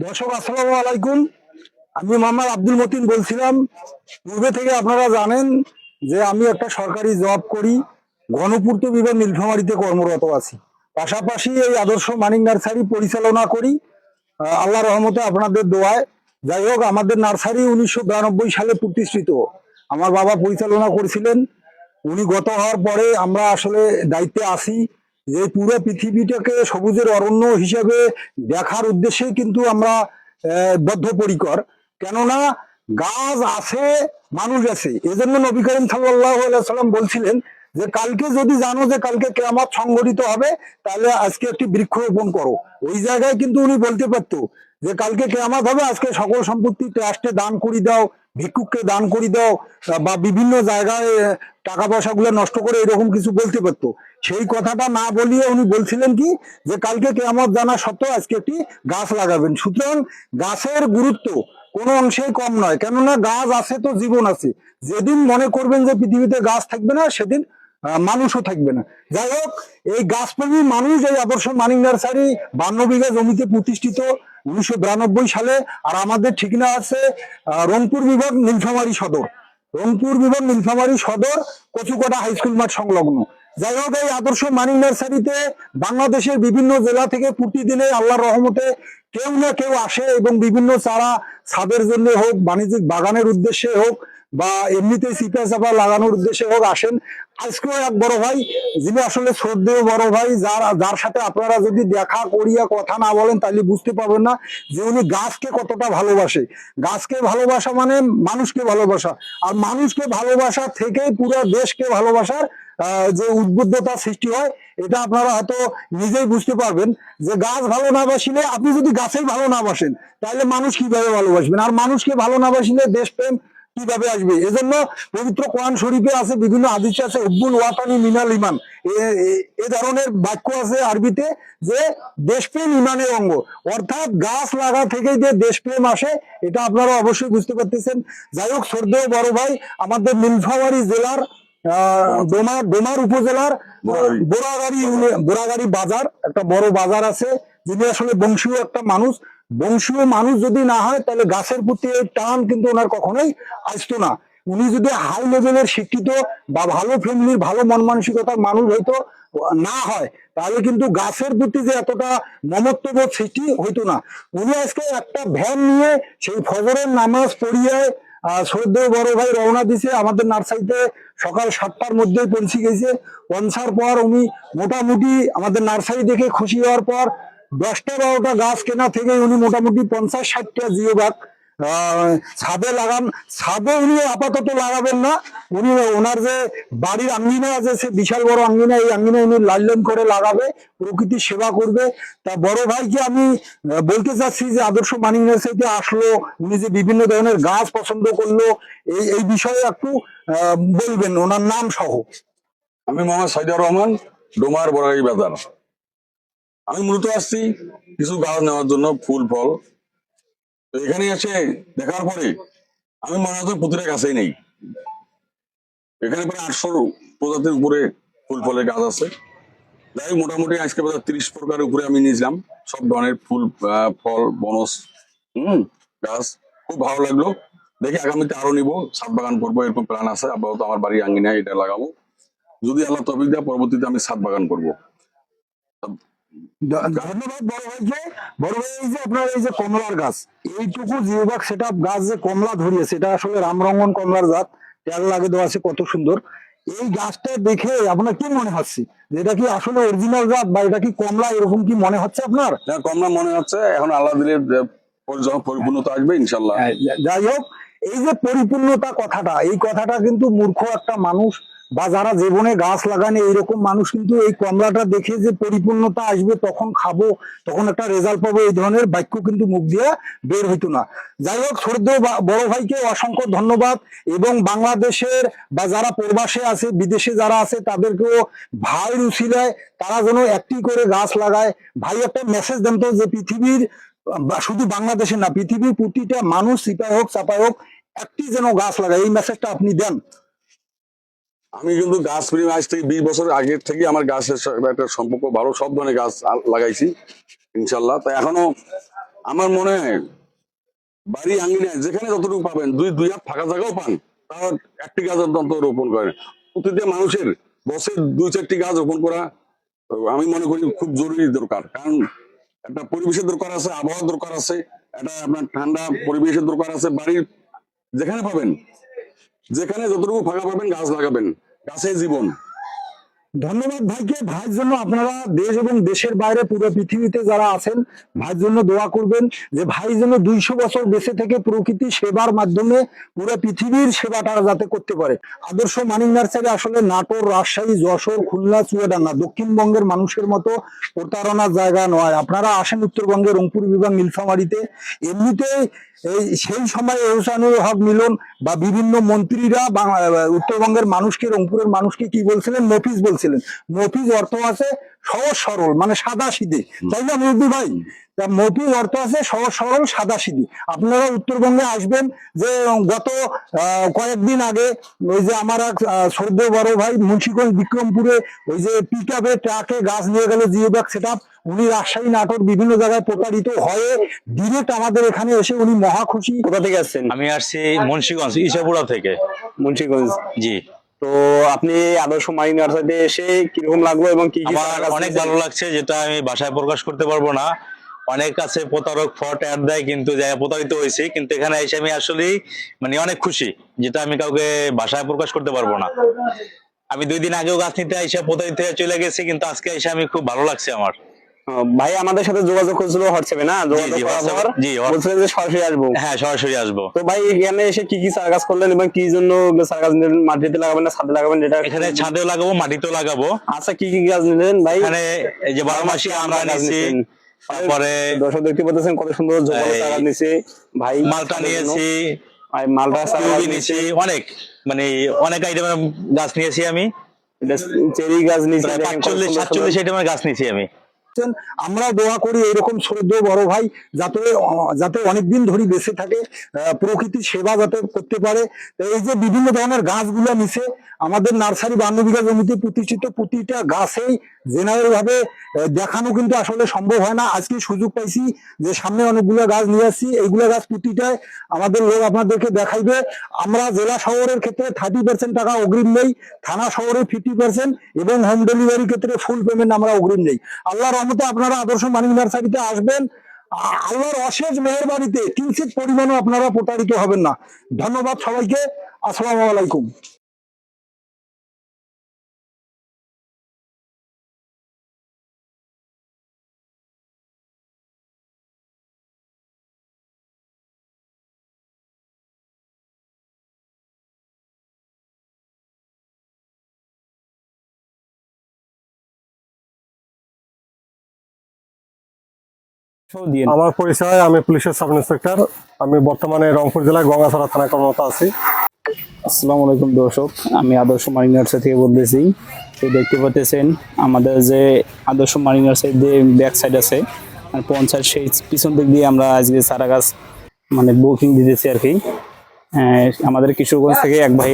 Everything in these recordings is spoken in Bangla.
দর্শক আসসালামু আলাইকুম। আমি মোহাম্মদ আব্দুল মতিন বলছিলাম। পূর্বে থেকে আপনারা জানেন যে আমি একটা সরকারি জব করি, গণপূর্ত বিভাগ নীলফামারীতে কর্মরত আছি। পাশাপাশি এই আদর্শ মানিক নার্সারি পরিচালনা করি আল্লাহ রহমতে, আপনাদের দোয়ায়। যাই হোক, আমাদের নার্সারি 1992 সালে প্রতিষ্ঠিত। আমার বাবা পরিচালনা করেছিলেন। উনি গত হওয়ার পরে আমরা আসলে দায়িত্বে আসি যে পুরো পৃথিবীটাকে সবুজের অরণ্য হিসেবে দেখার উদ্দেশ্যেই কিন্তু আমরা বদ্ধপরিকর। কেননা গাছ আছে, মানুষ আছে। এজন্য নবী করিম সাল্লাল্লাহু আলাইহি সাল্লাম বলছিলেন যে কালকে যদি জানো যে কালকে কিয়ামত সংঘটিত হবে, তাহলে আজকে একটি বৃক্ষ রোপণ করো। ওই জায়গায় কিন্তু উনি বলতে পারতো যে কালকে কিয়ামত হবে, আজকে সকল সম্পত্তি ট্রাস্টে দান করে দাও, ভিক্ষুককে দান করে দাও, বা বিভিন্ন জায়গায় টাকা পয়সা গুলো নষ্ট করে এরকম কিছু বলতে পারতো। সেই কথাটা না বলিয়ে উনি বলছিলেন কি যে কালকে কিয়ামত জানা সত্ত্বেও আজকে একটি গাছ লাগাবেন। সুতরাং গাছের গুরুত্ব কোনো অংশেই কম নয়, কেননা গাছ আছে তো জীবন আছে। যেদিন মনে করবেন যে পৃথিবীতে গাছ থাকবে না, সেদিন মানুষও থাকবে না। যাই হোক, এই গাছপ্রেমী মানুষ এই আদর্শ মানিক নার্সারি 52 বিঘা জমিতে প্রতিষ্ঠিত 1992 সালে। আর আমাদের ঠিকানা আছে রংপুর বিভাগ নীলফামারী সদর, রংপুর বিভাগ নীলফামারী সদর, কচুকাটা হাই স্কুল মাঠ সংলগ্ন। যাই হোক, এই আদর্শ মানিক নার্সারিতে বাংলাদেশের বিভিন্ন জেলা থেকে প্রতিদিনে আল্লাহর রহমতে কেউ না কেউ আসে এবং বিভিন্ন চারা ছাদের জন্য হোক, বাণিজ্যিক বাগানের উদ্দেশ্যে হোক, বা এমনিতে চিপা চাপা লাগানোর উদ্দেশ্যে হোক আসেন। আজকেও এক বড় ভাই, যিনি আসলে শ্রদ্ধেয় বড় ভাই, যার সাথে আপনারা যদি দেখা করিয়া কথা না বলেন তাহলে বুঝতে পারবেন না যে উনি গাছকে কতটা ভালোবাসে। গাছকে ভালোবাসা মানে মানুষকে ভালোবাসা, আর মানুষকে ভালোবাসা থেকেই পুরো দেশকে ভালোবাসার যে উদ্বুদ্ধতা সৃষ্টি হয়, এটা আপনারা হয়তো নিজেই বুঝতে পারবেন। যে গাছ ভালো না বাসিলে, আপনি যদি গাছেই ভালো না বাসেন তাহলে মানুষ কিভাবে ভালোবাসবেন, আর মানুষকে ভালো না বাসিলে দেশপ্রেম কিভাবে আসবে। এজন্য পবিত্র কোরআন শরীফে আছে, বিভিন্ন হাদিসে আছে, হুব্বুল ওয়াতানি মিনাল ইমান, এ ধরনের বাক্য আছে আরবিতে, যে দেশপ্রেম ইমানের অঙ্গ। অর্থাৎ গাছ লাগা থেকেই যে দেশপ্রেম আসে, এটা আপনারা অবশ্যই বুঝতে পারতেছেন। যাই হোক, শ্রদ্ধেয় বড় ভাই, আমাদের নীলফামারী জেলার ডোমার উপজেলার বোরাগাড়ি বাজার, একটা বড় বাজার আছে। যিনি আসলে বংশীয় একটা মানুষ। বংশীয় মানুষ যদি না হয় তাহলে গাছের প্রতি এই টান কিন্তু ওনার কখনোই আসতো না। উনি যদি হাই লেভেলের শিক্ষিত বা ভালো ফ্যামিলির, ভালো মন মানসিকতার মানুষ হয়তো না হয়, তাহলে কিন্তু গাছের প্রতি যে এতটা মমত্ববোধ সৃষ্টি হইতো না। উনি আজকে একটা ভ্যান নিয়ে সেই ফজরের নামাজ পড়িয়ে শ্রদ্ধেয় বড় ভাই রওনা দিছে আমাদের নার্সারিতে। সকাল 7টার মধ্যেই পৌঁছে গেছে। পৌঁছার পর উনি মোটামুটি আমাদের নার্সারি দেখে খুশি হওয়ার পর 10টা 12টা গাছ কেনা থেকে উনি মোটামুটি 50-60টা জিও গাছ ছাদে লাগান। ছাদে উনি আপাতত লাগাবেন না, উনি ওনার যে বাড়ির আঙ্গিনা আছে, সে বিশাল বড় আঙ্গিনা, এই আঙ্গিনা উনি লাইন করে লাগাবে, প্রকৃতির সেবা করবে। তা বড় ভাইকে আমি বলতে চাচ্ছি যে আদর্শ মানিক নার্সারিতে আসলো, উনি যে বিভিন্ন ধরনের গাছ পছন্দ করলো, এই বিষয়ে একটু বলবেন ওনার নাম সহ। আমি মোহাম্মদ সাইদুর রহমান, ডোমার বড়াই বাজার। আমি মূলত আসছি কিছু গাছ নেওয়ার জন্য, ফুল ফল। তো এখানে এসে দেখার পরে আমি মনে হচ্ছে প্রতিটা গাছেই নেই। এখানে প্রায় 800 প্রজাতির উপরে ফুল ফলের গাছ আছে। যাই মোটামুটি আজকে 30 প্রকারের উপরে আমি নিয়েছিলাম, সব ধরনের ফুল ফল বনস গাছ। খুব ভালো লাগলো। দেখি আগামীতে আরো নিবো, ছাদ বাগান করবো, এরকম প্ল্যান আছে। আপাতত আমার বাড়ির আঙ্গিনায় এটা লাগাবো। যদি আল্লাহ তৌফিক দেয়, পরবর্তীতে আমি ছাদ বাগান করবো। ধন্যবাদ বড় ভাইকে। বড় ভাই, এই যে আপনার এই যে কমলার গাছ, এইটুকু জিওবাগ সেটা গাছ যে কমলা ধরিয়েছে, এটা আসলে রামরঙ্গন কমলার জাত, তেল লাগে দেওয়া আছে, কত সুন্দর। এই গাছটা দেখে আপনার কি মনে হচ্ছে, যে এটা কি আসলে অরিজিনাল জাত, বা এটা কি কমলা, এরকম কি মনে হচ্ছে আপনার? কমলা মনে হচ্ছে। এখন আল্লাহ দিলে যখন পরিপূর্ণতা আসবে ইনশাল্লাহ। যাই হোক, এই যে পরিপূর্ণতা কথাটা, এই কথাটা কিন্তু মূর্খ একটা মানুষ বা যারা জীবনে গাছ লাগানে এইরকম মানুষ কিন্তু এই কমলাটা দেখে যে পরিপূর্ণতা আসবে, তখন খাবো, তখন একটা রেজাল্ট পাবো, এই ধরনের বাক্য কিন্তু মুখ দিয়ে বের হইতো না। যাই হোক, শ্রদ্ধেয় বড় ভাইকে অসংখ্য ধন্যবাদ। এবং বাংলাদেশের বা যারা প্রবাসে আছে, বিদেশে যারা আছে, তাদেরকেও ভাই উছিলায় তারা যেন একটি করে গাছ লাগায়। ভাই, একটা মেসেজ দেন তো, যে পৃথিবীর শুধু বাংলাদেশে না, পৃথিবীর প্রতিটা মানুষ, চিপাই হোক চাপাই হোক, একটি যেন গাছ লাগায়, এই মেসেজটা আপনি দেন। আমি কিন্তু গাছ প্রেমী, আজ থেকে 20 বছর আগের থেকে আমার গাছের একটা সম্পর্ক ভালো। সব ধরনের গাছ লাগাইছি ইনশাল্লাহ। তাই এখনো আমার মনে হয় বাড়ি আঙ্গিনায় যেখানে যতটুকু পাবেন, দুই হাত ফাঁকা জায়গাও পান, তার একটি গাছ অন্তত রোপণ করেন। প্রতিটা মানুষের বছর 2-4টি গাছ রোপণ করা আমি মনে করি খুব জরুরি দরকার। কারণ একটা পরিবেশের দরকার আছে, আবহাওয়ার দরকার আছে, একটা আপনার ঠান্ডা পরিবেশের দরকার আছে। বাড়ির যেখানে পাবেন, যেখানে যতটুকু ফাঁকা পাবেন গাছ লাগাবেন, গাছে জীবন। ধন্যবাদ ভাইকে। ভাইয়ের জন্য আপনারা দেশ এবং দেশের বাইরে পুরো পৃথিবীতে যারা আছেন ভাইয়ের জন্য দোয়া করবেন, যে ভাই যেন 200 বছর বেঁচে থেকে প্রকৃতি সেবার মাধ্যমে পুরো পৃথিবীর সেবাটা যাতে করতে পারে। আদর্শ মানিক নার্সারি আসলে নাটোর, রাজশাহী, যশোর, খুলনা, চুয়াডাঙ্গা দক্ষিণবঙ্গের মানুষের মতো প্রতারণার জায়গা নয়। আপনারা আসেন উত্তরবঙ্গের রংপুর বিভাগ নীলফামারীতে। এমনিতে এই সেই সময় এহসানুল হক মিলন বা বিভিন্ন মন্ত্রীরা উত্তরবঙ্গের মানুষকে, রংপুরের মানুষকে কি বলছিলেন? মফিজ বলছিলেন। মফিজ অর্থ আছে সহজ সরল, মানে সাদা সিধে, তাই না মুরব্বী ভাই? তা মফিজ অর্থ আছে সহজ সরল সাদা সিধে। আপনারা উত্তরবঙ্গে আসবেন, যে গত কয়েকদিন আগে ওই যে আমার এক শ্রদ্ধেয় বড় ভাই মুন্সিগঞ্জ বিক্রমপুরে ওই যে পিক আপে ট্রাকে গাছ নিয়ে গেল জিওব্যাগ সেটআপ, উনি রাজশাহী, নাটোর বিভিন্ন জায়গায় প্রতারিত হয়ে ডিরেক্ট আমাদের এখানে এসে উনি মহা খুশি। কোথা থেকে আসছেন? আমি আসছি মুন্সিগঞ্জ ইসাপুরা থেকে। মুন্সিগঞ্জ। জি, তো আপনি আদর্শ মানিক নার্সারিতে এসে কিরকম লাগলো এবং কি কি আমার অনেক ভালো লাগছে, যেটা আমি ভাষায় প্রকাশ করতে পারবো না। অনেক আছে প্রতারক, ফট অ্যাড দেয়, কিন্তু যাই প্রতারিত হয়েছি, কিন্তু এখানে এসে আমি আসলেই মানে অনেক খুশি, যেটা আমি কাউকে ভাষায় প্রকাশ করতে পারবো না। আমি 2 দিন আগেও গাছ নিতে এসে প্রতারিত হয়ে চলে গেছি, কিন্তু আজকে এসে আমি খুব ভালো লাগছে আমার। ভাই আমাদের সাথে যোগাযোগ করছিল হোয়াটসঅ্যাপে, না? যোগাযোগ জি, করার পর জি, বলছিলেন যে সরাসরি আসবো। হ্যাঁ, সরাসরি আসবো। তো ভাই এখানে এসে কি কি চারা গাছ করলেন এবং কি জন্য চারা গাছ নিলেন? মাটিতে লাগাবেন না ছাদে লাগাবেন? যেটা এখানে ছাদেও লাগাবো, মাটিতেও লাগাবো। আচ্ছা, কি কি গাছ নিলেন ভাই? এখানে এই যে 12 মাসি আমরা নিয়েছি, তারপরে দর্শক দেখতে পাচ্ছেন কত সুন্দর জোগাড় চারা গাছ নিয়েছে ভাই। মালটা নিয়েছি, ভাই মালটা চারা গাছ নিয়েছি, অনেক মানে অনেক আইটেমের গাছ নিয়েছি আমি। চেরি গাছ নিয়েছি, 45-47 আইটেমের গাছ নিয়েছি আমি। আমরা দোয়া করি এরকম শ্রদ্ধেয় বড় ভাই যাতে যাতে অনেকদিন ধরে বেঁচে থাকে, প্রকৃতির সেবা যাতে করতে পারে। এই যে বিভিন্ন ধরনের গাছগুলো নিচে আমাদের নার্সারি 52 বিঘা জমিতে প্রতিষ্ঠিত, প্রতিটা গাছেই জেনারেল ভাবে দেখানো কিন্তু আসলে সম্ভব হয় না। আজকে সুযোগ পাইছি যে সামনে অনেকগুলো গাছ নিয়ে আসছি, এইগুলো গাছ প্রতিটায় আমাদের লোক আপনাদেরকে দেখাইবে। আমরা জেলা শহরের ক্ষেত্রে 30% টাকা অগ্রিম নেই, থানা শহরে 50% এবং হোম ডেলিভারি ক্ষেত্রে ফুল পেমেন্ট আমরা অগ্রিম নেই। আল্লাহর রহমতে আপনারা আদর্শ মানিক নার্সারিতে আসবেন, আল্লাহর অশেষ মেহেরবানিতে কিঞ্চিত পরিমাণও আপনারা প্রতারিত হবেন না। ধন্যবাদ সবাইকে। আসসালামু আলাইকুম। আমার পরিচয়, আমি পুলিশের সাব ইন্সপেক্টর। আমি বর্তমানে রংপুর জেলায় গঙ্গাছড়া থানায় কর্মরত আছি। আসসালামু আলাইকুম দর্শক, আমি আদর্শ মানিক নার্সারি থেকে বলতেছি। তো দেখতে পাচ্ছেন আমাদের যে আদর্শ মানিক নার্সারি যে ব্যাক সাইড আছে আর পঞ্চায়েত, সেই পিছন দিক দিয়ে আমরা আজকে চারা গাছ মানে বুকিং দিতেছি আর কি। আমাদের কিশোরগঞ্জ থেকে এক ভাই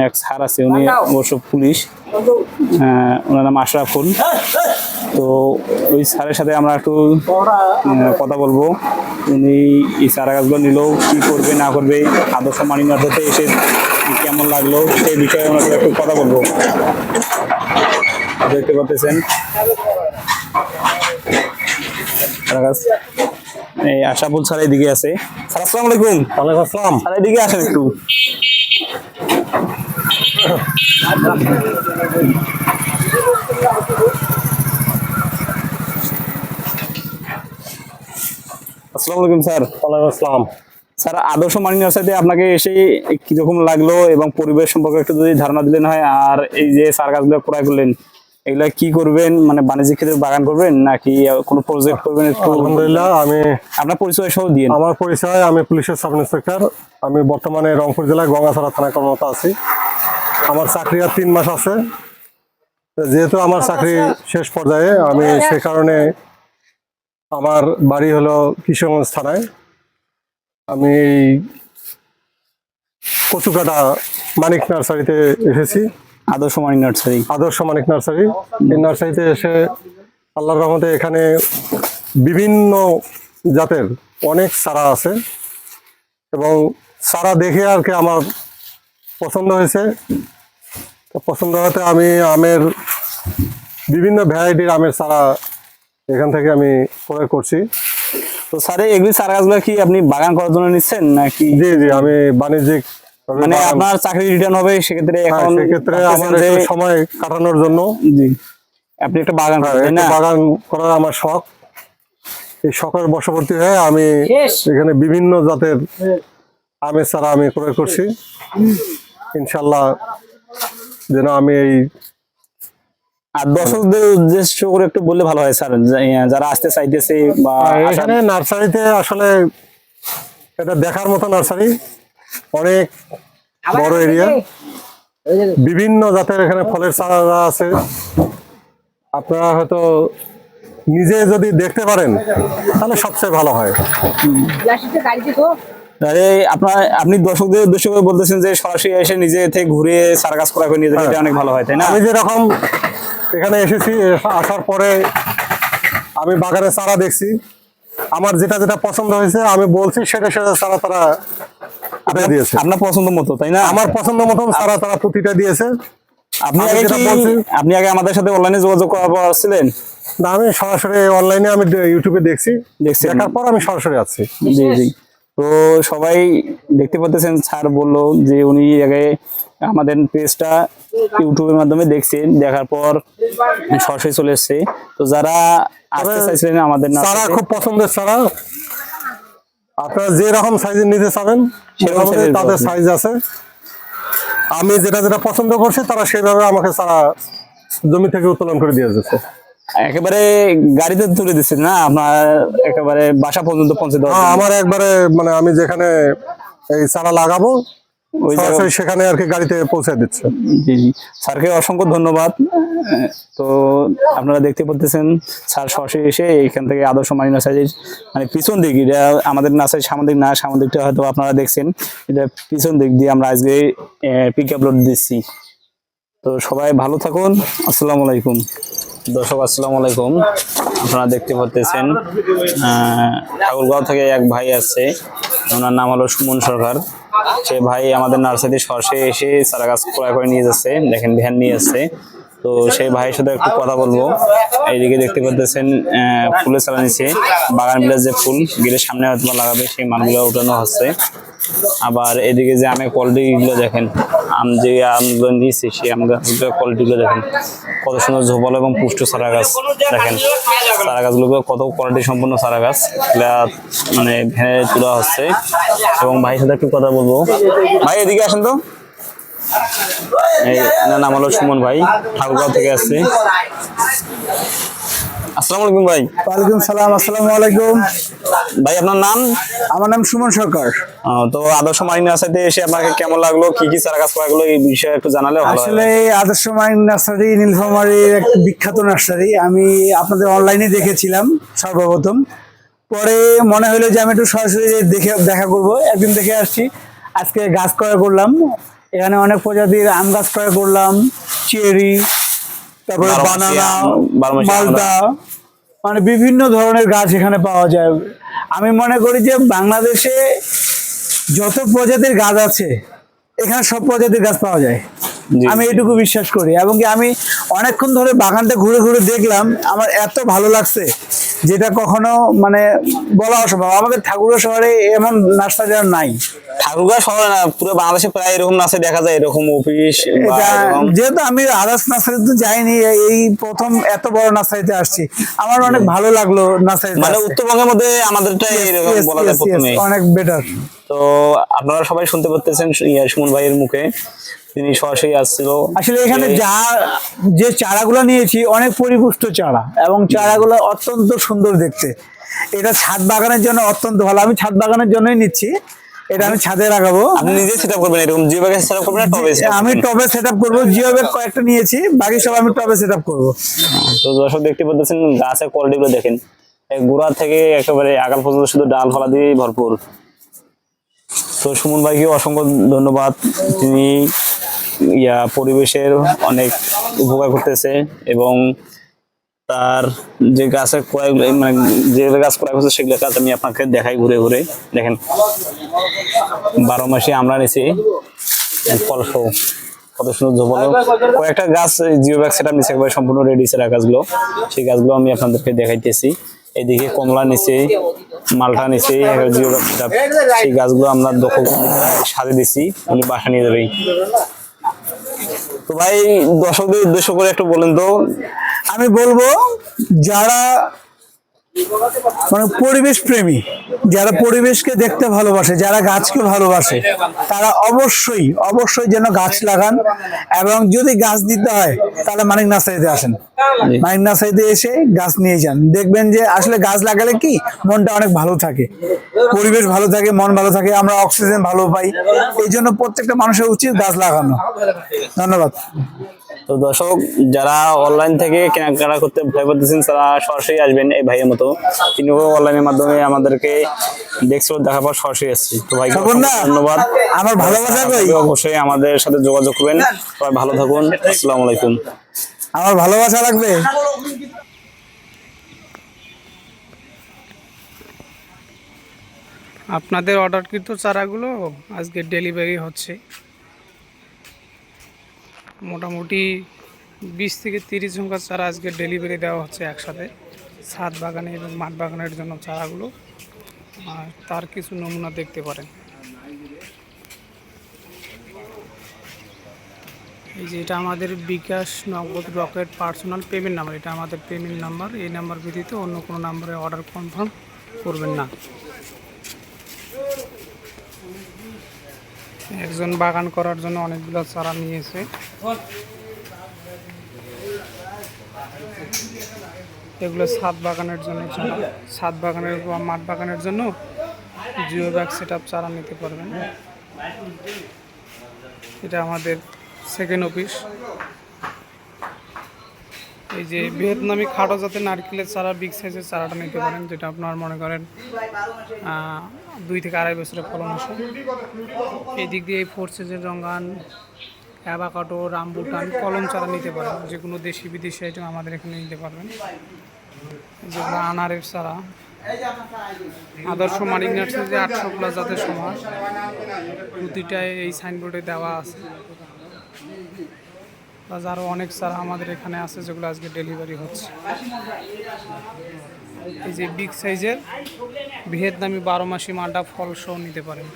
এক স্যার আছে, উনি অবশ্য পুলিশ, ওনার নাম আশরাফুল। তো ওই স্যারের সাথে আমরা একটু কথা বলবো, উনি এই চারা গাছগুলো নিলেও কি করবে না করবে, আদর্শ মানিক নার্সারিতে এসে কেমন লাগলো সেই বিষয়ে ওনার সাথে একটু কথা বলবো। দেখতে পাচ্ছেন চারা গাছ, এই আশরাফুল স্যার এদিকে আছে। স্যার আসসালামু আলাইকুম। ওয়ালাইকুম আসসালাম। স্যার এদিকে আসেন একটু। আসসালামু আলাইকুম স্যার। ওয়ালাইকুম আসসালাম। স্যার আদর্শ মানিক নার্সারিতে আপনাকে এসে কিরকম লাগলো এবং পরিবেশ সম্পর্কে একটু যদি ধারণা দিলেন হয়। আর এই যে চারা গাছগুলো ক্রয় করলেন, এগুলা কি করবেন? মানে বাণিজ্যিক ক্ষেত্রে বাগান করবেন নাকি কোনো প্রজেক্ট করবেন? একটু আলহামদুলিল্লাহ, আমি আপনার পরিচয় সহ দিন। আমার পরিচয়, আমি পুলিশের সাব ইন্সপেক্টর। আমি বর্তমানে রংপুর জেলায় গঙ্গাছড়া থানায় কর্মরত আছি। আমার চাকরি আর 3 মাস আছে। যেহেতু আমার চাকরি শেষ পর্যায়ে, আমি সে কারণে আমার বাড়ি হলো কিশোরগঞ্জ থানায়। আমি কচুকাটা মানিক নার্সারিতে এসেছি। আদর্শ মানিক নার্সারি, আদর্শ মানিক নার্সারি। এই নার্সারিতে এসে আল্লাহর রহমতে এখানে বিভিন্ন জাতের অনেক চারা আছে, এবং চারা দেখে আর কি আমার পছন্দ হয়েছে। তো পছন্দ হতে আমি আমের বিভিন্ন ভ্যারাইটির আমের চারা এখান থেকে আমি ক্রয় করছি। তো স্যার এগুলি চারা গাছগুলো কি আপনি বাগান করার জন্য নিচ্ছেন নাকি? জি জি, আমি বাণিজ্যিক মানে আপনার চাকরি রিটার্ন হবে সেক্ষেত্রে এখন সেক্ষেত্রে আমার ভাবতেছেন যে- একটু সময় কাটানোর জন্য জি আপনি একটা বাগান করবেন, তাই একটা না? বাগান করার আমার শখ। এই শখের বশবর্তী হয়ে আমি এখানে বিভিন্ন জাতের আমের চারা আমি ক্রয় করছি। ইনশাল্লাহ যেন আমি এই আর দর্শকদের উদ্দেশ্য করে একটু বললে ভালো হয় স্যার, যারা আসতে চাইতেছে বা এখানে নার্সারিতে আসলে এটা দেখার মতো নার্সারি, অনেক বড় এরিয়া, বিভিন্ন জাতের এখানে ফলের চারা আছে। আপনারা হয়তো নিজে যদি দেখতে পারেন তাহলে সবচেয়ে ভালো হয়। আরে আপনি দর্শকদের উদ্দেশ্য করে বলতেছেন যে সরাসরি এসে নিজে থেকে ঘুরে চারা গাছ করা করে নিয়ে যাবে, এটা অনেক ভালো হয়, তাই না? আমি যেরকম এখানে এসেছি, আসার পরে আমি বাগানে চারা দেখছি, আমার যেটা যেটা পছন্দ হয়েছে আমি বলছি সেটা সেটা চারা তারা উঠে দিয়েছে। আপনার পছন্দ মতো, তাই না? আমার পছন্দ মতন চারা তারা প্রতিটা দিয়েছে। আপনি আমি আগে যেটা কি বলছি- আপনি আগে আমাদের সাথে অনলাইনে যোগাযোগ করার ছিলেন? না, আমি সরাসরি অনলাইনে আমি ইউটিউবে দেখছি, দেখছেন? দেখার পর আমি সরাসরি আসছি। জি জি। তো সবাই দেখতে পাচ্ছেন, স্যার বললো যে উনি আগে আমাদের পেজটা ইউটিউবের মাধ্যমে দেখছেন, দেখার পর সরাসরি চলে এসছে। তো যারা আসতে চাইছিলেন আমাদের চারা নার্সারিতে, খুব পছন্দের চারা, আপনারা যে রকম সাইজের নিতে চাবেন সেরকম সেভাবে size তাদের আছে। সাইজ আছে। আমি যেটা যেটা পছন্দ করছি তারা সেভাবে আমাকে চারা জমি থেকে উত্তোলন করে দিয়ে যাচ্ছে। একেবারে গাড়িতে তুলে দিচ্ছেন না, আপনার একেবারে বাসা পর্যন্ত পৌঁছে দেওয়া? আমার একবারে মানে আমি যেখানে এই চারা লাগাবো ওই জায়গা- সরাসরি সেখানে আর কি গাড়িতে পৌঁছে দিচ্ছে। জি জি, স্যারকে অসংখ্য ধন্যবাদ। তো আপনারা দেখতে পাচ্ছেন স্যার সরাসরি এসে এখান থেকে আদর্শ মানি নার্সারির মানে পিছন দিক, এটা আমাদের নার্সারির সামনের দিক না, সামনের দিকটা হয়তো আপনারা দেখছেন, এটা পিছন দিক দিয়ে আমরা আজকে পিক আপলোড দিচ্ছি। তো সবাই ভালো থাকুন, আসসালামু আলাইকুম। দর্শক আসসালামু আলাইকুম, আপনারা দেখতে পাচ্ছেন ঠাকুরগাঁও থেকে এক ভাই আসছে, ওনার নাম হলো সুমন সরকার। সে ভাই আমাদের নার্সারিতে সরাসরি এসে চারা গাছ ক্রয় করে নিয়ে যাচ্ছে, দেখেন ভ্যান নিয়ে আসছে। তো সেই ভাইয়ের সাথে একটু কথা বলবো। এইদিকে দেখতে পাচ্ছেন ফুলের চারা নিচ্ছে, বাগান বিলাস যে ফুল গেটের সামনে হয়তো লাগাবে সেই মালগুলো উঠানো হচ্ছে। আবার এদিকে যে আমের কোয়ালিটি গুলো দেখেন, যে আমগুলো নিয়েছি সেই আমগুলোর কোয়ালিটি গুলো দেখেন, কত সুন্দর ঝোপালো এবং পুষ্ট চারা গাছ। দেখেন চারা গাছগুলো কত কোয়ালিটি সম্পন্ন চারা গাছ, এগুলা মানে ভ্যানে তোলা হচ্ছে। এবং ভাইয়ের সাথে একটু কথা বলবো। ভাই এদিকে আসেন তো। এই এনার নাম হলো সুমন ভাই, ঠাকুরগাঁও থেকে আসছে। আসসালামু আলাইকুম ভাই। ওয়ালাইকুম সালাম। আসসালামু আলাইকুম। ভাই আপনার নাম? আমার নাম সুমন সরকার। তো আদর্শ মানি নার্সারিতে এসে আপনাকে কেমন লাগলো, কি কি চারা গাছ পাওয়া গেলো, এই বিষয়ে একটু জানালে ভালো হয়। আসলে আদর্শ মাইন নার্সারি নীলফামারীর এক বিখ্যাত নার্সারি। আমি আপনাদের অনলাইনে দেখেছিলাম সর্বপ্রথম, পরে মনে হলো যে আমি একটু সরাসরি দেখা করব। একদিন দেখে আসছি, আজকে গাছ ক্রয় করলাম। এখানে অনেক প্রজাতির আম গাছ ক্রয় করলাম, চেরি, তারপরে বারোমাসি বানানা, আম, বারোমাসি মালটা, মানে বিভিন্ন ধরনের গাছ এখানে পাওয়া যায়। আমি মনে করি যে বাংলাদেশে যত প্রজাতির গাছ আছে এখানে সব প্রজাতির গাছ পাওয়া যায়, জি। আমি এটুকু বিশ্বাস করি। এবং কি আমি অনেকক্ষণ ধরে বাগানটা ঘুরে ঘুরে দেখলাম, আমার এত ভালো লাগছে যেটা কখনো মানে বলা অসম্ভব। আমাদের ঠাকুরগাঁও শহরে এমন নার্সারি আর নাই। ঠাকুরগাঁও শহরে না, পুরো বাংলাদেশে প্রায় এরকম নার্সারি দেখা যায়, এরকম অফিস বা এটা এরকম। যেহেতু আমি আদার্স নার্সারিতে যাইনি, এই প্রথম এত বড় নার্সারিতে আসছি, আমার অনেক ভালো লাগলো নার্সারিতে মানে আসতে। উত্তরবঙ্গের মধ্যে আমাদেরটাই এরকম Yes, বলা যায় yes, প্রথমে। yes, অনেক বেটার। তো আপনারা সবাই শুনতে পাচ্ছেন সুমন ভাইয়ের মুখে, তিনি সরাসরি আসছিল। আসলে এখানে যে চারাগুলো নিয়েছি অনেক পরিপুষ্ট চারা, এবং চারাগুলো অত্যন্ত সুন্দর দেখতে। এটা ছাদ বাগানের জন্য অত্যন্ত ভালো। আমি ছাদ বাগানের জন্যই নিচ্ছি, এটা আমি ছাদে লাগাবো। আপনি নিজে সেটআপ করবেন, এরকম জিও ব্যাগে সেটআপ করবেন না টবে setup আমি করবেন? টবে সেট আপ করবো, জিও ব্যাগ কয়েকটা নিয়েছি, বাকি সব আমি টবে সেট আপ করবো। তো দর্শক দেখতে পাচ্ছেন গাছের কোয়ালিটি গুলো দেখেন, এই গোড়া থেকে একেবারে আগাল পর্যন্ত শুধু ডাল ফলা দিয়ে ভরপুর। তো সুমন ভাইকে অসংখ্য ধন্যবাদ, তিনি পরিবেশের অনেক উপকার করতেছে এবং তার যে গাছের ক্রয় মানে যে গাছ ক্রয় করছে সেগুলো গাছ আমি আপনাকে দেখাই ঘুরে ঘুরে। দেখেন 12 মাসে আমরা নিছি ফলসহ কত সুন্দর ঝোপালো কয়েকটা গাছ জিও ব্যাগ সেটআপ নিচে একবার সম্পূর্ণ রেডি সেরা গাছগুলো, সেই গাছগুলো আমি আপনাদেরকে দেখাইতেছি। এইদিকে কমলা নিচে, মালটা নিচে জিও ব্যাগ সেটআপ, সেই গাছগুলো আমরা দখল সাজে দিছি, উনি বাসা নিয়ে যাবেই। তো ভাই দর্শকদের উদ্দেশ্য করে একটু বলেন তো। আমি বলবো যারা মানে পরিবেশ প্রেমী, যারা পরিবেশকে দেখতে ভালোবাসে, যারা গাছকে ভালোবাসে, তারা অবশ্যই অবশ্যই যেন গাছ লাগান। এবং যদি গাছ দিতে হয় তাহলে মানিক নার্সারিতে আসেন, মানিক নার্সারিতে এসে গাছ নিয়ে যান। দেখবেন যে আসলে গাছ লাগালে কি মনটা অনেক ভালো থাকে, পরিবেশ ভালো থাকে, মন ভালো থাকে, আমরা অক্সিজেন ভালো পাই। এই জন্য প্রত্যেকটা মানুষের উচিত গাছ লাগানো। ধন্যবাদ। তো দর্শক যারা অনলাইন থেকে কেনাকাটা করতে ভয় করতেছেন তারা সরাসরি আসবেন এই ভাইয়ের মতো, তিনি অনলাইনের মাধ্যমে আমাদেরকে দেখছিল দেখার পর সরাসরি আসছি। তো ভাই ধন্যবাদ, আমার ভালোবাসা কই, অবশ্যই আমাদের সাথে যোগাযোগ করবেন। সবাই ভালো থাকুন, আসসালামু আলাইকুম। আমার ভালোবাসা লাগবে। আপনাদের অর্ডারকৃত চারাগুলো আজকে ডেলিভারি হচ্ছে। মোটামুটি 20 থেকে 30 ঝুঁকা চারা আজকে ডেলিভারি দেওয়া হচ্ছে একসাথে, ছাদ বাগানে এবং মাঠ বাগানের জন্য চারাগুলো। আর তার কিছু নমুনা দেখতে পারেন। এই যে এটা আমাদের বিকাশ নগদ রকেট পার্সোনাল পেমেন্ট নাম্বার, এটা আমাদের পেমেন্ট নাম্বার। এই নাম্বার ব্যতীত অন্য কোনো নাম্বারে অর্ডার কনফার্ম করবেন না। একজন বাগান করার জন্য অনেকগুলো চারা নিয়েছে। এগুলো ছাদ বাগানের জন্য চারা, ছাদ বাগানের বা মাঠ বাগানের জন্য জিও ব্যাগ সেটআপ চারা নিতে পারবেন। এটা আমাদের সেকেন্ড অফিস। এই যে ভিয়েতনামি খাটো জাতের নারকেলের চারা, বিগ সাইজের চারাটা নিতে পারেন, যেটা আপনার মনে করেন 2 থেকে 2.5 বছরের ফলন আসে। এই দিক দিয়ে 4 সাইজের রঙ্গান, অ্যাভাকাডো, রামবুটান, কলম চারা নিতে পারেন। যে কোনো দেশি বিদেশি আইটেম আমাদের এখানে নিতে পারবেন। যেগুলো আনারের চারা, আদর্শ মানিক নার্সারিতে 800+ জাতের সমাজ, প্রতিটায় এই সাইনবোর্ডে দেওয়া আছে। প্লাস আরও অনেক চারা আমাদের এখানে আছে যেগুলো আজকে ডেলিভারি হচ্ছে। এই যে বিগ সাইজের ভিয়েতনামি 12 মাসি মালটা ফল সহ নিতে পারেন।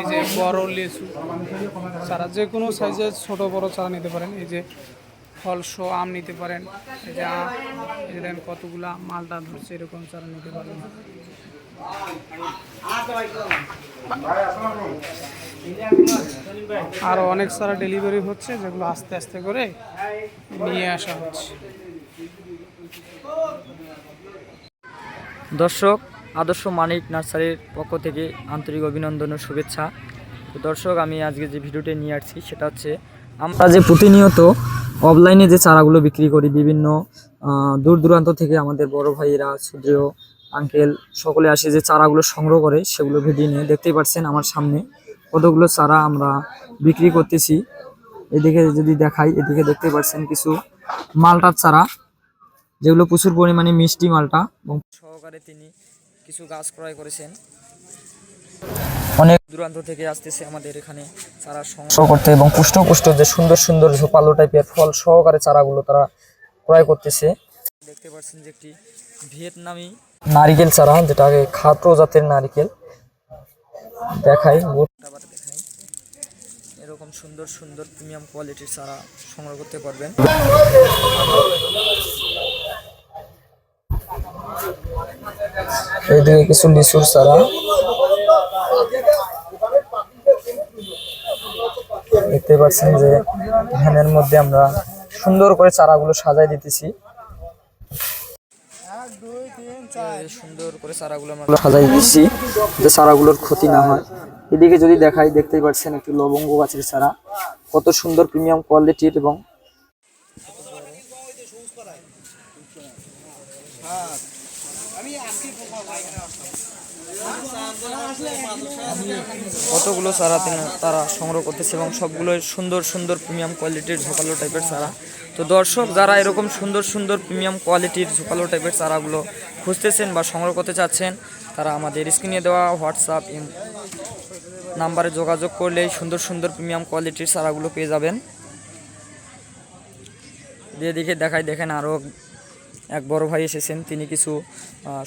এই যে বড় লেচু চারা, যে কোনো সাইজের ছোট বড় চারা নিতে পারেন। এই যে ফল সহ আম নিতে পারেন। এই যে আম, এই যে দেখেন কতগুলা মালটা ধরছে, এরকম চারা নিতে পারেন। আরও অনেক চারা ডেলিভারি হচ্ছে যেগুলো আস্তে আস্তে করে নিয়ে আসা হচ্ছে। দর্শক, আদর্শ মানিক নার্সারির পক্ষ থেকে আন্তরিক অভিনন্দন ও শুভেচ্ছা। তো দর্শক, আমি আজকে যে ভিডিওটি নিয়ে আসছি সেটা হচ্ছে আমরা যে প্রতিনিয়ত অফলাইনে যে চারাগুলো বিক্রি করি, বিভিন্ন দূর দূরান্ত থেকে আমাদের বড় ভাইয়েরা, সুদৃঢ় আঙ্কেল সকলে আসে যে চারাগুলো সংগ্রহ করে, সেগুলো ভিডিও নিয়ে দেখতেই পাচ্ছেন আমার সামনে কতগুলো চারা আমরা বিক্রি করতেছি। এদিকে যদি দেখাই, এদিকে দেখতে পাচ্ছেন কিছু মালটার চারা, যেগুলো প্রচুর পরিমাণে মিষ্টি মালটা, এবং সহকারে তিনি কিছু গাছ ক্রয় করেছেন। অনেক দূরান্ত থেকে আসতেছে আমাদের এখানে চারা সংগ্রহ করতে, এবং পুষ্ট যে সুন্দর সুন্দর ঝোপালো টাইপের ফল সহকারে চারাগুলো তারা ক্রয় করতেছে। দেখতে পাচ্ছেন যে একটি ভিয়েতনামি নারিকেল চারা, যেটাকে খাটো জাতের নারিকেল। দেখাই এরকম সুন্দর সুন্দর প্রিমিয়াম কোয়ালিটির চারা সংগ্রহ করতে পারবেন। এইদিকে কিছু লিচুর চারা, দেখতে পাচ্ছেন যে ভ্যানের মধ্যে আমরা সুন্দর করে চারাগুলো সাজাই দিতেছি। সুন্দর করে চারাগুলো আমরা সাজাই দিচ্ছি যে চারাগুলোর ক্ষতি না হয়। এদিকে যদি দেখাই, দেখতেই পাচ্ছেন একটি লবঙ্গ গাছের চারা, কত সুন্দর প্রিমিয়াম কোয়ালিটির, এবং কতগুলো চারা তারা সংগ্রহ করতেছে এবং সবগুলো সুন্দর সুন্দর প্রিমিয়াম কোয়ালিটির ঝোপালো টাইপের চারা। তো দর্শক যারা এরকম সুন্দর সুন্দর প্রিমিয়াম কোয়ালিটির ঝোপালো টাইপের চারাগুলো খুঁজতেছেন বা সংগ্রহ করতে চাচ্ছেন, তারা আমাদের স্ক্রিনে দেওয়া হোয়াটসঅ্যাপ নাম্বারে যোগাযোগ করলেই সুন্দর সুন্দর প্রিমিয়াম কোয়ালিটির চারাগুলো পেয়ে যাবেন। দিয়ে দেখেন আরও এক বড় ভাই এসেছেন, তিনি কিছু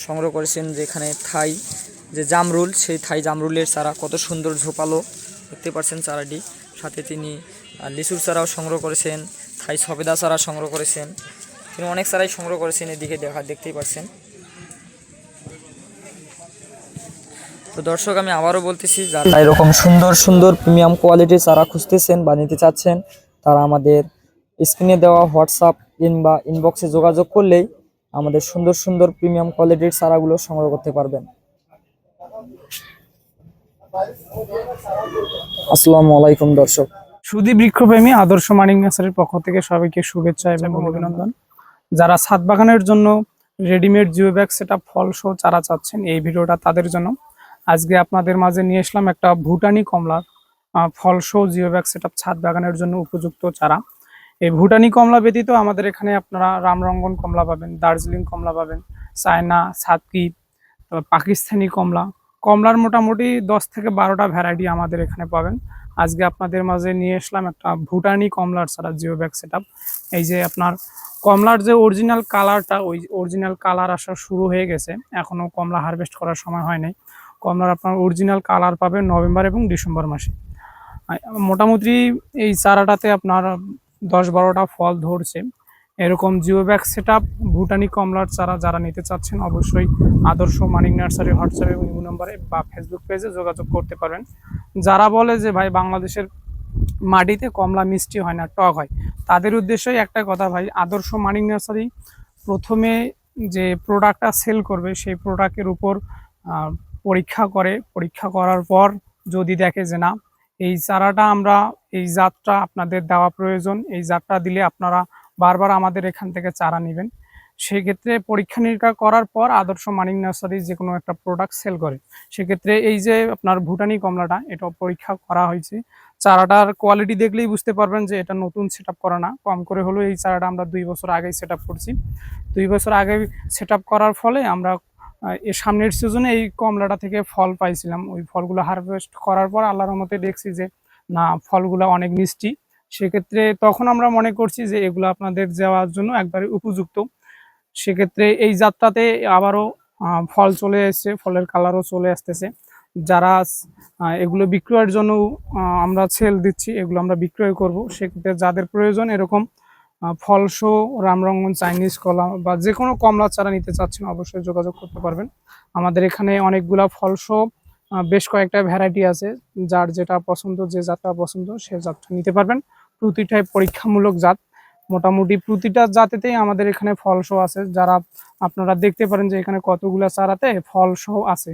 সংগ্রহ করেছেন, যেখানে থাই যে জামরুল, সেই থাই জামরুলের চারা কত সুন্দর ঝোপালো দেখতে পাচ্ছেন চারাটি। সাথে তিনি লিচুর চারাও সংগ্রহ করেছেন, থাই সবেদা চারা সংগ্রহ করেছেন, তিনি অনেক চারাই সংগ্রহ করেছেন। এদিকে দেখতেই পাচ্ছেন। তো দর্শক আমি আবারও বলতেছি, যারা এরকম সুন্দর সুন্দর প্রিমিয়াম কোয়ালিটির চারা খুঁজতেছেন বা নিতে চাচ্ছেন, তারা আমাদের স্ক্রিনে দেওয়া হোয়াটসঅ্যাপ কিংবা ইনবক্সে যোগাযোগ করলেই আমাদের সুন্দর সুন্দর প্রিমিয়াম কোয়ালিটির চারাগুলো সংগ্রহ করতে পারবেন। আসসালামু আলাইকুম দর্শক। সুধী বৃক্ষপ্রেমী আদর্শ মানিক নার্সারির পক্ষ থেকে সবাইকে শুভেচ্ছা এবং অভিনন্দন। যারা ছাদ বাগানের জন্য রেডিমেড জিও ব্যাগ সেটআপ ফল সহ চারা চাচ্ছেন, এই ভিডিওটা তাদের জন্য। আজকে আপনাদের মাঝে নিয়ে আসলাম একটা ভুটানি কমলার ফল সহ জিও ব্যাগ সেটআপ ছাদ বাগানের জন্য উপযুক্ত চারা। এই ভুটানি কমলা ব্যতীত আমাদের এখানে আপনারা রামরঙ্গন কমলা পাবেন, দার্জিলিং কমলা পাবেন, চায়না, সাতকি, পাকিস্তানি কমলার মোটামুটি 10 থেকে 12টা ভ্যারাইটি আমাদের এখানে পাবেন। আজকে আপনাদের মাঝে নিয়ে আসলাম একটা ভুটানি কমলার চারা জিও ব্যাগ সেটআপ। এই যে আপনার কমলার যে অরিজিনাল কালারটা, ওই অরিজিনাল কালার আসা শুরু হয়ে গেছে, এখনো কমলা হারভেস্ট করার সময় হয় নাই। কমলার আপনার অরিজিনাল কালার পাবেন নভেম্বর এবং ডিসেম্বর মাসে। মোটামুটি এই চারাটাতে আপনার 10-12টা ফল ধরছে। এরকম জিও ব্যাগ সেটআপ ভুটানি কমলার চারা যারা নিতে চাচ্ছেন, অবশ্যই আদর্শ মানিক নার্সারি হোয়াটসঅ্যাপ এবং ইমো নম্বরে বা ফেসবুক পেজে যোগাযোগ করতে পারবেন। যারা বলে যে ভাই বাংলাদেশের মাটিতে কমলা মিষ্টি হয় না, টক হয়, তাদের উদ্দেশ্যই একটা কথা ভাই, আদর্শ মানিক নার্সারি প্রথমে যে প্রোডাক্টটা সেল করবে সেই প্রোডাক্টের উপর পরীক্ষা করার পর যদি দেখে যে না, এই চারাটা আমরা, এই জাতটা আপনাদের দেওয়া প্রয়োজন, এই জাতটা দিলে আপনারা বারবার আমাদের এখান থেকে চারা নেবেন, সেক্ষেত্রে পরীক্ষা নিরীক্ষা করার পর আদর্শ মানিক নার্সারি যে কোনো একটা প্রোডাক্ট সেল করে। সেক্ষেত্রে এই যে আপনার ভুটানি কমলাটা, এটা পরীক্ষা করা হয়েছে। চারাটার কোয়ালিটি দেখলেই বুঝতে পারবেন যে এটা নতুন সেট আপ করা না। কম করে হলেও এই চারাটা আমরা 2 বছর আগেই সেট আপ করছি। 2 বছর আগে সেট আপ করার ফলে আমরা এর সামনের সিজনে এই কমলাটা থেকে ফল পাইছিলাম। ওই ফলগুলো হারভেস্ট করার পর আল্লাহর রহমতে দেখছি যে না, ফলগুলো অনেক মিষ্টি। সেক্ষেত্রে তখন আমরা মনে করছি যে এগুলো আপনাদের দেওয়ার জন্য একবারে উপযুক্ত। সেক্ষেত্রে এই জাতটাতে আবারও ফল চলে এসছে, ফলের কালারও চলে আসতেছে। যারা এগুলো বিক্রয়ের জন্য আমরা সেল দিচ্ছি, এগুলো আমরা বিক্রয় করব, সেক্ষেত্রে যাদের প্রয়োজন এরকম ফলসহ রামরঙ্গন চাইনিজ কলা বা যে কোনো কমলা চারা নিতে চাচ্ছেন, অবশ্যই যোগাযোগ করতে পারবেন। আমাদের এখানে অনেকগুলা ফলসহ বেশ কয়েকটা ভ্যারাইটি আছে, যার যেটা পছন্দ, যে জাতটা পছন্দ সে জাতটা নিতে পারবেন। প্রতিটাই পরীক্ষামূলক জাত, মোটামুটি প্রতিটা জাতেতেই আমাদের এখানে ফলসহ আছে। যারা আপনারা দেখতে পারেন যে এখানে কতগুলা চারাতে ফলসহ আছে,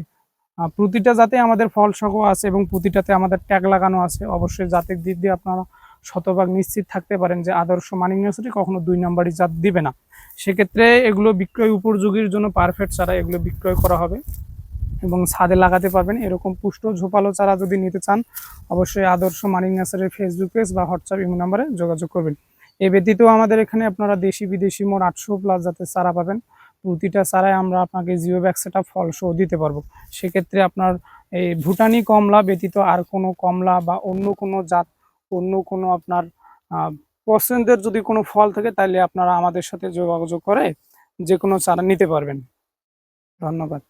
প্রতিটা জাতে আমাদের ফলসহ আছে এবং প্রতিটাতে আমাদের ট্যাগ লাগানো আছে। অবশ্যই জাতের দিক দিয়ে আপনারা শতভাগ নিশ্চিত থাকতে পারেন যে আদর্শ মানিক নার্সারি কখনো 2 নম্বরই জাত দিবে না। সেক্ষেত্রে এগুলো বিক্রয় উপযোগীর জন্য পারফেক্ট চারা এগুলো বিক্রয় করা হবে এবং ছাদে লাগাতে পারবেন। এরকম পুষ্ট ঝোপালো চারা যদি নিতে চান, অবশ্যই আদর্শ মানিক নার্সারির ফেসবুক পেজ বা হোয়াটসঅ্যাপ ইমো নম্বরে যোগাযোগ করবেন। এ ব্যতীত আমাদের এখানে আপনারা দেশি বিদেশি মোট 800+ জাতের চারা পাবেন। প্রতিটা চারায় আমরা আপনাকে জিও ব্যাগ সেটআপ ফল সহ দিতে পারবো। সেক্ষেত্রে আপনার এই ভুটানি কমলা ব্যতীত আর কোনো কমলা বা অন্য কোনো জাত, অন্য কোনো আপনার পছন্দের যদি কোনো ফল থাকে, তাহলে আপনারা আমাদের সাথে যোগাযোগ করে যে কোনো চারা নিতে পারবেন। ধন্যবাদ।